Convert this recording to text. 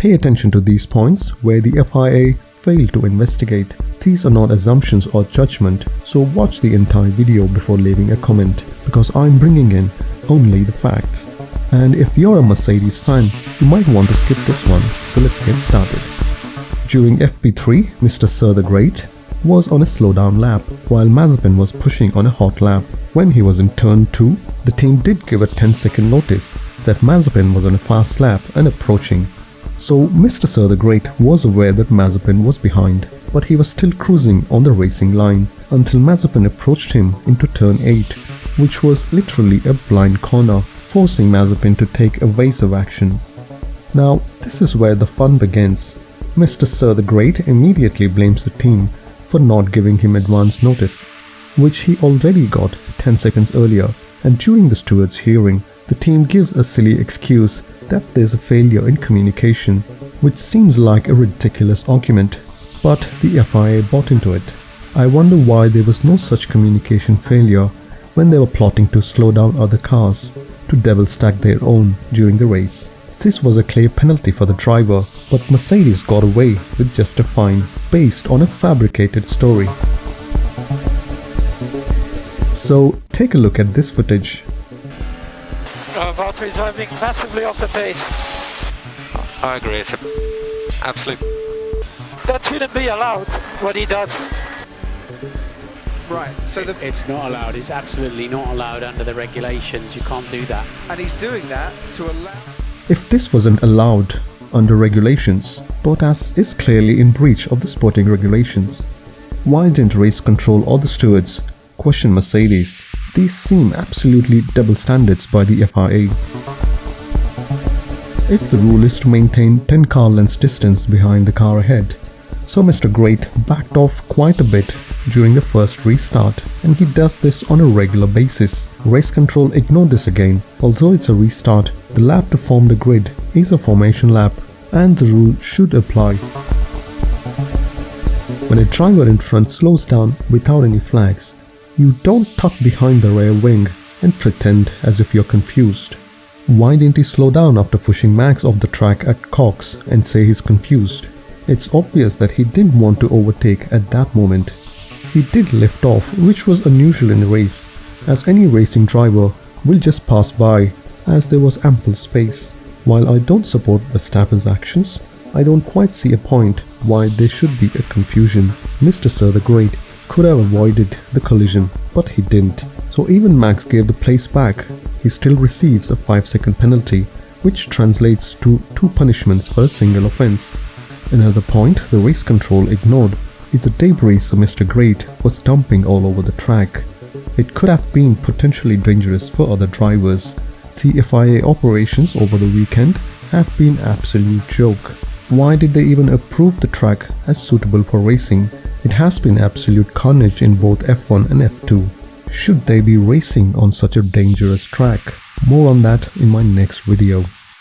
Pay attention to these points where the FIA failed to investigate. These are not assumptions or judgment, so watch the entire video before leaving a comment, because I'm bringing in only the facts. And if you're a Mercedes fan, you might want to skip this one, so let's get started. During FP3, Mr. Sir the Great was on a slowdown lap, while Mazepin was pushing on a hot lap. When he was in turn 2, the team did give a 10-second notice that Mazepin was on a fast lap and approaching. So Mr. Sir the Great was aware that Mazepin was behind, but he was still cruising on the racing line until Mazepin approached him into turn 8, which was literally a blind corner, forcing Mazepin to take evasive action. Now, this is where the fun begins. Mr. Sir the Great immediately blames the team for not giving him advance notice, which he already got 10 seconds earlier, and during the steward's hearing, the team gives a silly excuse that there's a failure in communication, which seems like a ridiculous argument, but the FIA bought into it. I wonder why there was no such communication failure when they were plotting to slow down other cars to double stack their own during the race. This was a clear penalty for the driver, but Mercedes got away with just a fine based on a fabricated story. So take a look at this footage. Valtteri driving massively off the pace. I agree, it's absolute. That shouldn't be allowed, what he does. Right, so it's not allowed, it's absolutely not allowed under the regulations, you can't do that. And he's doing that to allow... If this wasn't allowed under regulations, BOTTAS is clearly in breach of the sporting regulations. Why didn't race control or the stewards question Mercedes? These seem absolutely double standards by the FIA. If the rule is to maintain 10 car lengths distance behind the car ahead, so Mr. Great backed off quite a bit during the first restart, and he does this on a regular basis. Race control ignored this again. Although it's a restart, the lap to form the grid is a formation lap, and the rule should apply. When a driver in front slows down without any flags, you don't tuck behind the rear wing and pretend as if you're confused. Why didn't he slow down after pushing Max off the track at Cox and say he's confused? It's obvious that he didn't want to overtake at that moment. He did lift off, which was unusual in a race, as any racing driver will just pass by as there was ample space. While I don't support Verstappen's actions, I don't quite see a point why there should be a confusion. Mr. Sir the Great could have avoided the collision, but he didn't. So even Max gave the place back. He still receives a 5-second penalty, which translates to 2 punishments for a single offense. Another point the race control ignored is the debris Mr. Great was dumping all over the track. It could have been potentially dangerous for other drivers. The FIA operations over the weekend have been an absolute joke. Why did they even approve the track as suitable for racing? It has been absolute carnage in both F1 and F2. Should they be racing on such a dangerous track? More on that in my next video.